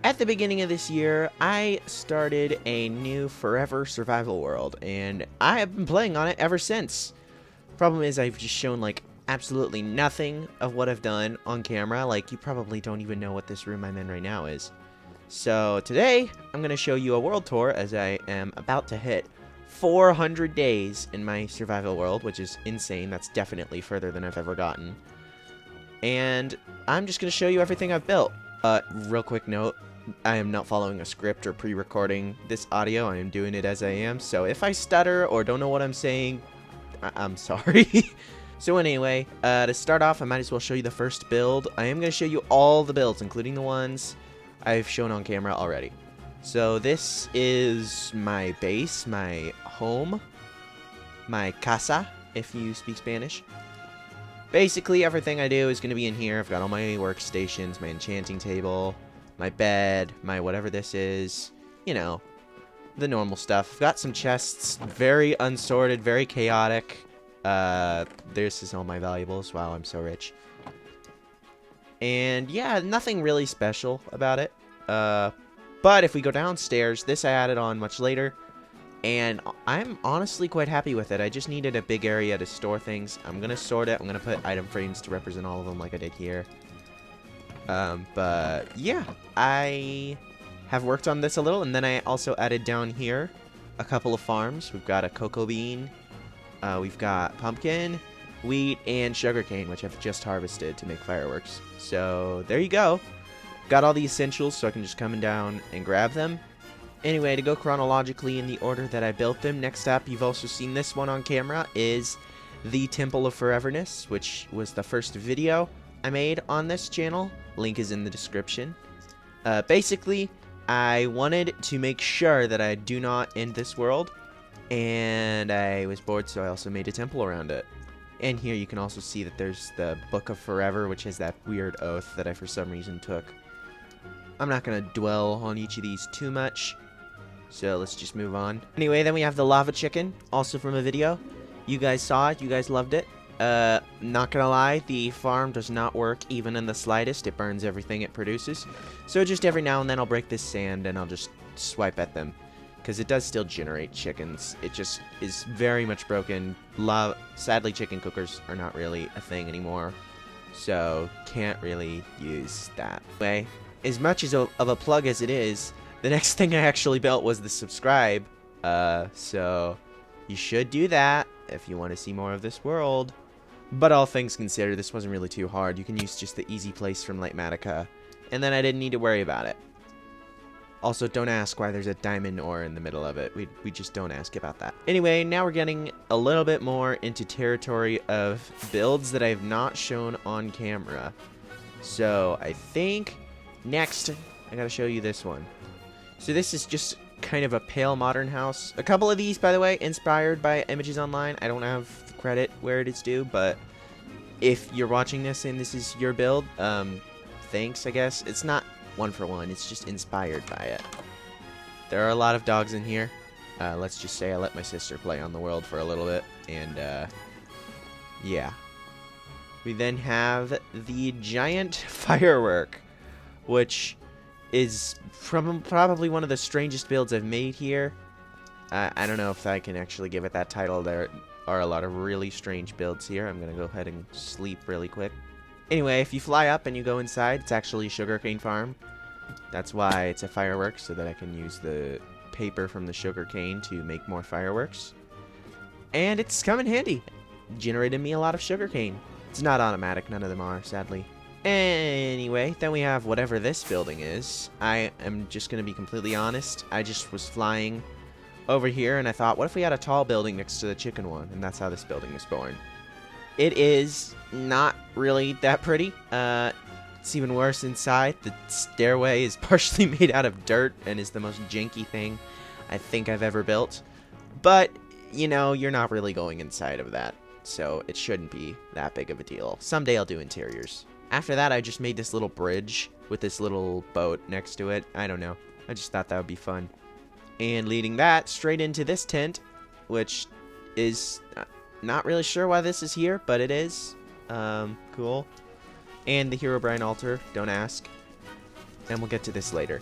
At the beginning of this year, I started a new Forever Survival World, and I have been playing on it ever since. Problem is, I've just shown, like, absolutely nothing of what I've done on camera. Like, you probably don't even know what this room I'm in right now is. So, today, I'm going to show you a world tour as I am about to hit 400 days in my survival world, which is insane. That's definitely further than I've ever gotten. And I'm just going to show you everything I've built. Real quick note. I am not following a script or pre-recording this audio. I am doing it as I am. So if I stutter or don't know what I'm saying, I'm sorry. So anyway, to start off, I might as well show you the first build. I am going to show you all the builds, including the ones I've shown on camera already. So this is my base, my home, my casa, if you speak Spanish. Basically, everything I do is going to be in here. I've got all my workstations, my enchanting table, my bed, my whatever this is, you know, the normal stuff. I've got some chests, very unsorted, very chaotic. This is all my valuables. Wow, I'm so rich. And yeah, nothing really special about it. But if we go downstairs, this I added on much later. And I'm honestly quite happy with it. I just needed a big area to store things. I'm going to sort it. I'm going to put item frames to represent all of them like I did here. But yeah, I have worked on this a little, and then I also added down here a couple of farms. We've got a cocoa bean, we've got pumpkin, wheat, and sugarcane, which I've just harvested to make fireworks. So there you go. Got all the essentials, so I can just come down and grab them. Anyway, to go chronologically in the order that I built them, next up, you've also seen this one on camera, is the Temple of Foreverness, which was the first video I made on this channel. Link is in the description. Basically, I wanted to make sure that I do not end this world, and I was bored, so I also made a temple around it. And here you can also see that there's the Book of Forever, which is that weird oath that I for some reason took. I'm not going to dwell on each of these too much, so let's just move on. Anyway, then we have the lava chicken, also from a video. You guys saw it, you guys loved it. Not gonna lie, the farm does not work even in the slightest. It burns everything it produces. So just every now and then I'll break this sand and I'll just swipe at them, because it does still generate chickens. It just is very much broken. Sadly, chicken cookers are not really a thing anymore, so can't really use that. Anyway, as much as of a plug as it is, the next thing I actually built was the subscribe. So you should do that if you want to see more of this world. But all things considered, this wasn't really too hard. You can use just the easy place from Litematica, and then I didn't need to worry about it. Also, don't ask why there's a diamond ore in the middle of it. We just don't ask about that. Anyway, now we're getting a little bit more into territory of builds that I've not shown on camera. So I think next I gotta show you this one. So this is just kind of a pale modern house. A couple of these, by the way, inspired by Images Online. I don't have credit where it is due, but if you're watching this and this is your build, thanks, I guess. It's not one for one, it's just inspired by it. There are a lot of dogs in here. Let's just say I let my sister play on the world for a little bit, and yeah. We then have the giant firework, which is probably one of the strangest builds I've made here. I don't know if I can actually give it that title. There are a lot of really strange builds here. I'm going to go ahead and sleep really quick. Anyway, if you fly up and you go inside, it's actually a sugarcane farm. That's why it's a firework, so that I can use the paper from the sugarcane to make more fireworks. And it's come in handy. Generated me a lot of sugarcane. It's not automatic. None of them are, sadly. Anyway, then we have whatever this building is. I am just going to be completely honest. I just was flying over here, and I thought, what if we had a tall building next to the chicken one? And that's how this building was born. It is not really that pretty. It's even worse inside. The stairway is partially made out of dirt and is the most janky thing I think I've ever built. But, you know, you're not really going inside of that, so it shouldn't be that big of a deal. Someday I'll do interiors. After that, I just made this little bridge with this little boat next to it. I don't know. I just thought that would be fun. And leading that straight into this tent, which is not really sure why this is here, but it is. Cool. And the Herobrine altar, don't ask. and we'll get to this later.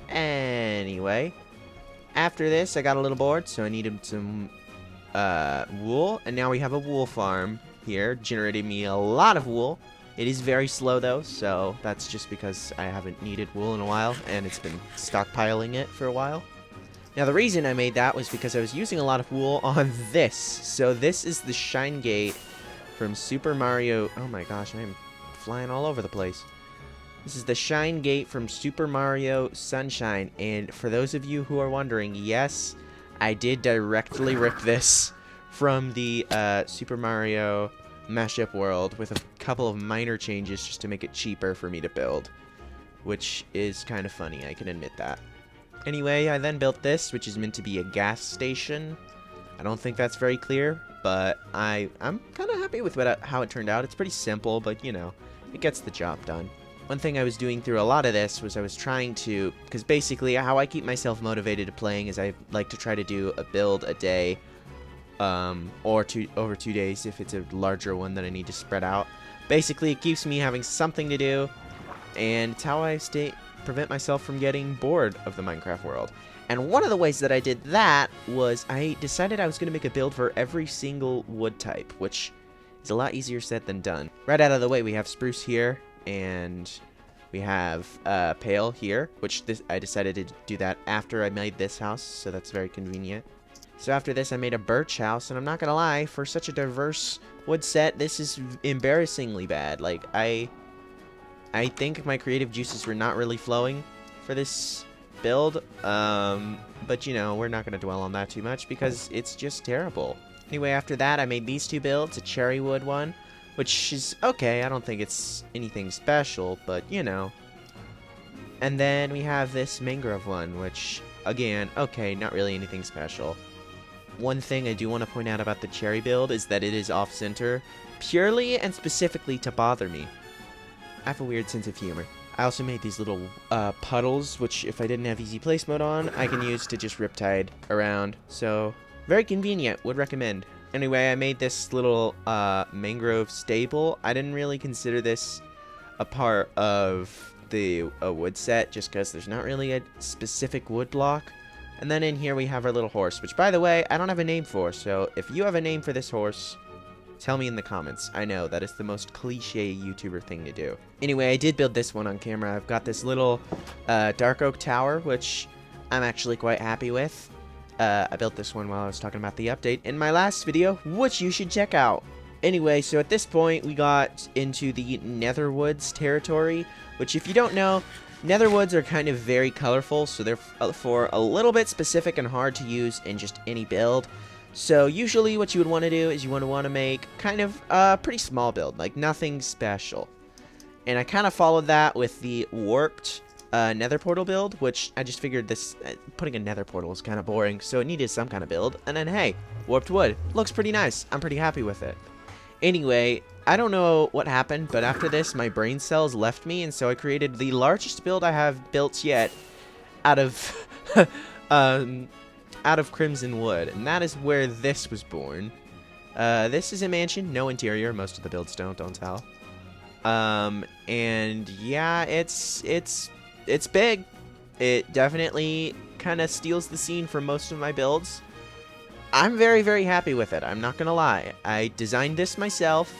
Anyway, after this, I got a little bored, so I needed some wool, and now we have a wool farm here, generating me a lot of wool. It is very slow though, so that's just because I haven't needed wool in a while, and it's been stockpiling it for a while. Now the reason I made that was because I was using a lot of wool on this. So this is the Shine Gate from Super Mario. Oh my gosh, I'm flying all over the place. This is the Shine Gate from Super Mario Sunshine, and for those of you who are wondering, yes, I did directly rip this from the Super Mario Mashup World with a couple of minor changes just to make it cheaper for me to build, which is kind of funny, I can admit that. Anyway, I then built this, which is meant to be a gas station. I don't think that's very clear, but I'm kind of happy with how it turned out. It's pretty simple, but you know, it gets the job done. One thing I was doing through a lot of this was I was trying to, because basically how I keep myself motivated to playing is I like to try to do a build a day, or over 2 days if it's a larger one that I need to spread out. Basically, it keeps me having something to do, and it's how I prevent myself from getting bored of the Minecraft world. And one of the ways that I did that was I decided I was going to make a build for every single wood type, which is a lot easier said than done. Right out of the way, we have spruce here, and we have pale here, which I decided to do that after I made this house, so that's very convenient. So after this, I made a birch house, and I'm not gonna lie, for such a diverse wood set, this is embarrassingly bad. Like, I think my creative juices were not really flowing for this build, but you know, we're not gonna dwell on that too much because it's just terrible. Anyway, after that, I made these two builds, a cherry wood one, which is okay. I don't think it's anything special, but you know. And then we have this mangrove one, which, again, okay, not really anything special. One thing I do want to point out about the cherry build is that it is off-center, purely and specifically to bother me. I have a weird sense of humor. I also made these little puddles, which if I didn't have easy place mode on, I can use to just riptide around. So, very convenient, would recommend. Anyway, I made this little mangrove stable. I didn't really consider this a part of the wood set, just because there's not really a specific wood block. And then in here we have our little horse, which, by the way, I don't have a name for, so if you have a name for this horse, tell me in the comments. I know, that is the most cliche YouTuber thing to do. Anyway, I did build this one on camera. I've got this little dark oak tower, which I'm actually quite happy with. I built this one while I was talking about the update in my last video, which you should check out. Anyway, so at this point, we got into the Netherwoods territory, which if you don't know, Netherwoods are kind of very colorful, so they're for a little bit specific and hard to use in just any build. So usually what you would want to do is you would want to make kind of a pretty small build, like nothing special. And I kind of followed that with the warped nether portal build, which I just figured this putting a nether portal was kind of boring, so it needed some kind of build. And then hey, warped wood looks pretty nice. I'm pretty happy with it. Anyway, I don't know what happened, but after this, my brain cells left me, and so I created the largest build I have built yet out of out of crimson wood, and that is where this was born. This is a mansion, no interior. Most of the builds don't tell. And yeah, it's big. It definitely kind of steals the scene for most of my builds. I'm very, very happy with it. I'm not gonna lie. I designed this myself.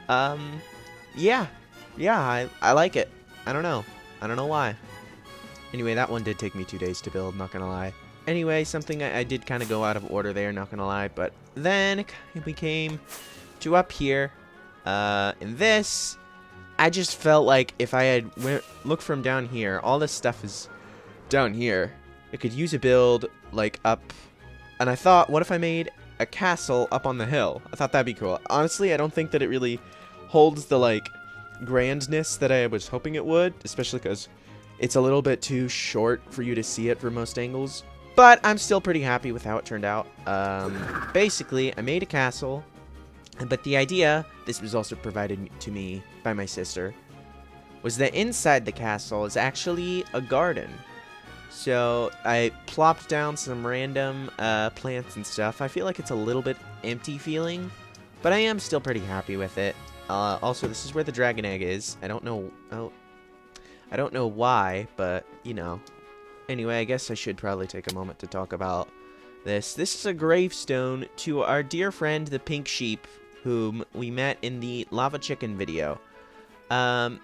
Yeah, I like it. I don't know why. Anyway, that one did take me 2 days to build, not gonna lie. Anyway, something I did kind of go out of order there, not gonna lie, but then we came to up here. In this, I just felt like if I had looked from down here, all this stuff is down here. I could use a build like up, and I thought, what if I made a castle up on the hill? I thought that'd be cool. Honestly, I don't think that it really holds the like grandness that I was hoping it would, especially because it's a little bit too short for you to see it from most angles. But I'm still pretty happy with how it turned out. Basically, I made a castle, but the idea, this was also provided to me by my sister, was that inside the castle is actually a garden. So I plopped down some random plants and stuff. I feel like it's a little bit empty feeling, but I am still pretty happy with it. Also, this is where the dragon egg is. I don't know. Oh, I don't know why, but, you know. Anyway, I guess I should probably take a moment to talk about this. This is a gravestone to our dear friend, the Pink Sheep, whom we met in the Lava Chicken video. On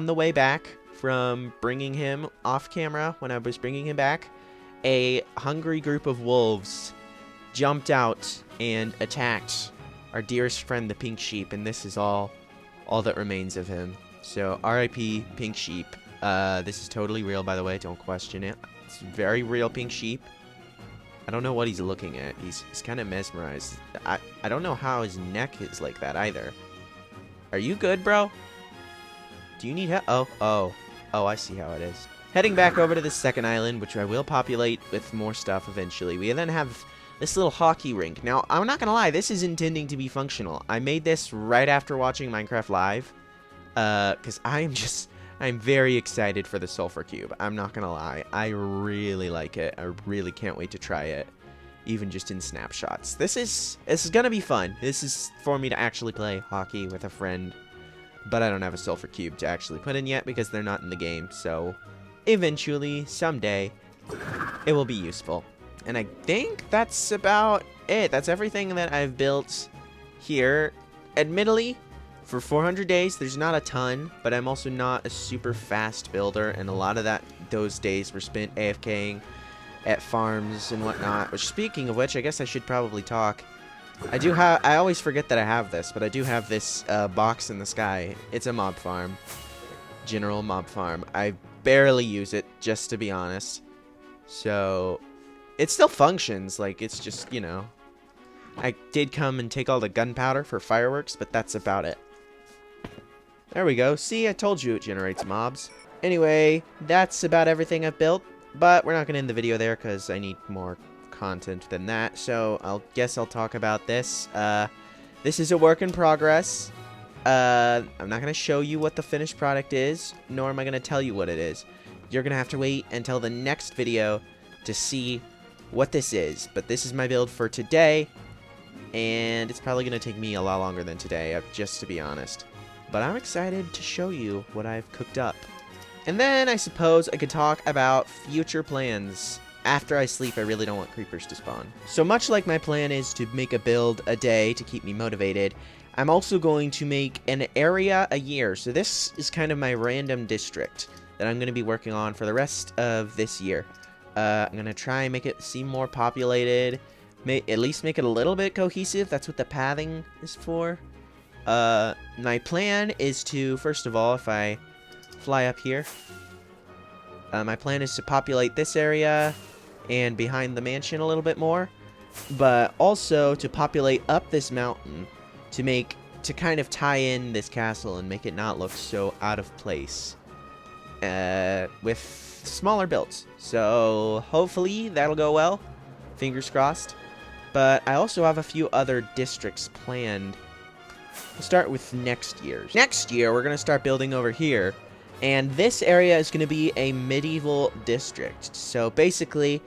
the way back from bringing him off camera, when I was bringing him back, a hungry group of wolves jumped out and attacked our dearest friend, the Pink Sheep, and this is all that remains of him. So, R.I.P. Pink Sheep. This is totally real, by the way. Don't question it. It's very real Pink Sheep. I don't know what he's looking at. He's kind of mesmerized. I don't know how his neck is like that either. Are you good, bro? Do you need help? Oh, I see how it is. Heading back over to the second island, which I will populate with more stuff eventually. We then have this little hockey rink. Now, I'm not gonna lie, this is intending to be functional. I made this right after watching Minecraft Live, because I'm very excited for the Sulfur Cube. I'm not gonna lie, I really like it. I really can't wait to try it, even just in snapshots. This is gonna be fun. This is for me to actually play hockey with a friend, but I don't have a Sulfur Cube to actually put in yet because they're not in the game, so eventually, someday, it will be useful. And I think that's about it. That's everything that I've built here. Admittedly, for 400 days, there's not a ton, but I'm also not a super fast builder, and a lot of those days were spent AFKing at farms and whatnot. Which, speaking of which, I guess I should probably talk. I always forget that I have this, but I do have this box in the sky. It's a mob farm. General mob farm. I barely use it, just to be honest. So it still functions, like, it's just, you know, I did come and take all the gunpowder for fireworks, but that's about it. There we go. See, I told you it generates mobs. Anyway, that's about everything I've built, but we're not going to end the video there because I need more content than that, so I'll talk about this. This is a work in progress. I'm not going to show you what the finished product is, nor am I going to tell you what it is. You're going to have to wait until the next video to see what this is. But this is my build for today, and it's probably going to take me a lot longer than today, just to be honest. But I'm excited to show you what I've cooked up. And then I suppose I could talk about future plans. After I sleep, I really don't want creepers to spawn. So much like my plan is to make a build a day to keep me motivated, I'm also going to make an area a year. So this is kind of my random district that I'm going to be working on for the rest of this year. I'm going to try and make it seem more populated, at least make it a little bit cohesive. That's what the pathing is for. My plan is to, first of all, if I fly up here, my plan is to populate this area and behind the mansion a little bit more, but also to populate up this mountain to kind of tie in this castle and make it not look so out of place with smaller builds. So hopefully that'll go well. Fingers crossed. But I also have a few other districts planned. We'll start with next year's. Next year, we're going to start building over here. And this area is going to be a medieval district. So basically,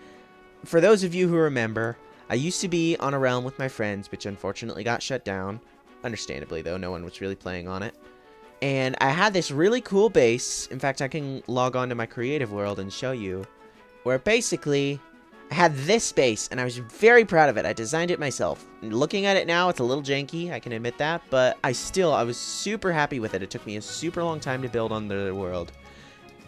for those of you who remember, I used to be on a realm with my friends, which unfortunately got shut down. Understandably, though, no one was really playing on it. And I had this really cool base. In fact, I can log on to my creative world and show you. Where basically, I had this base, and I was very proud of it. I designed it myself. And looking at it now, it's a little janky, I can admit that. But I was super happy with it. It took me a super long time to build on the world.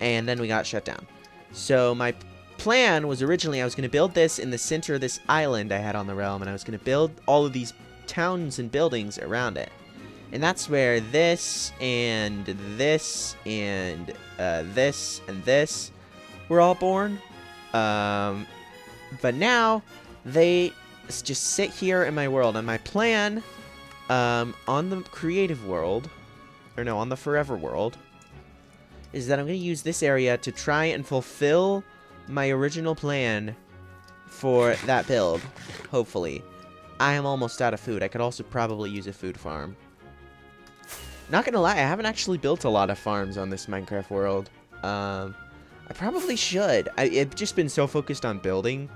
And then we got shut down. So my plan was originally I was going to build this in the center of this island I had on the realm. And I was going to build all of these towns and buildings around it. And that's where this and this and this and this were all born. But now they just sit here in my world. And my plan on the creative world, or no, on the forever world, is that I'm going to use this area to try and fulfill my original plan for that build, hopefully. I am almost out of food. I could also probably use a food farm. Not gonna lie, I haven't actually built a lot of farms on this Minecraft world. I probably should. I've just been so focused on building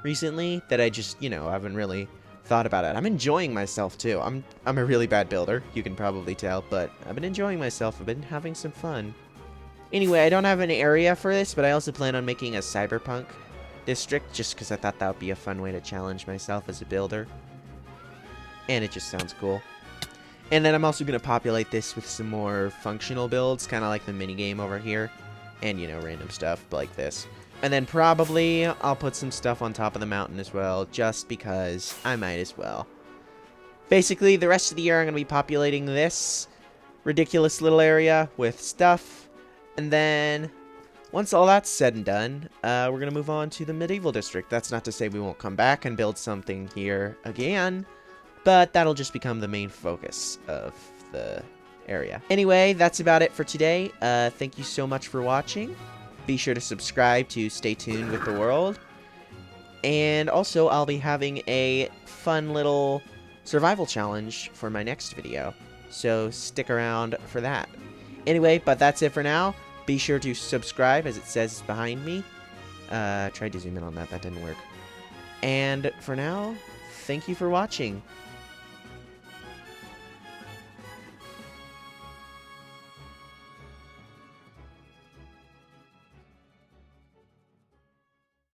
recently that I just, you know, haven't really thought about it. I'm enjoying myself too. I'm a really bad builder, you can probably tell, but I've been enjoying myself. I've been having some fun. Anyway, I don't have an area for this, but I also plan on making a cyberpunk district, just because I thought that would be a fun way to challenge myself as a builder. And it just sounds cool. And then I'm also going to populate this with some more functional builds, kind of like the minigame over here. And, you know, random stuff like this. And then probably I'll put some stuff on top of the mountain as well, just because I might as well. Basically, the rest of the year I'm going to be populating this ridiculous little area with stuff. And then, once all that's said and done, we're going to move on to the medieval district. That's not to say we won't come back and build something here again, but that'll just become the main focus of the area. Anyway, that's about it for today. Thank you so much for watching. Be sure to subscribe to stay tuned with the world. And also, I'll be having a fun little survival challenge for my next video, so stick around for that. Anyway, but that's it for now. Be sure to subscribe, as it says behind me. Tried to zoom in on that, that didn't work. And for now, thank you for watching.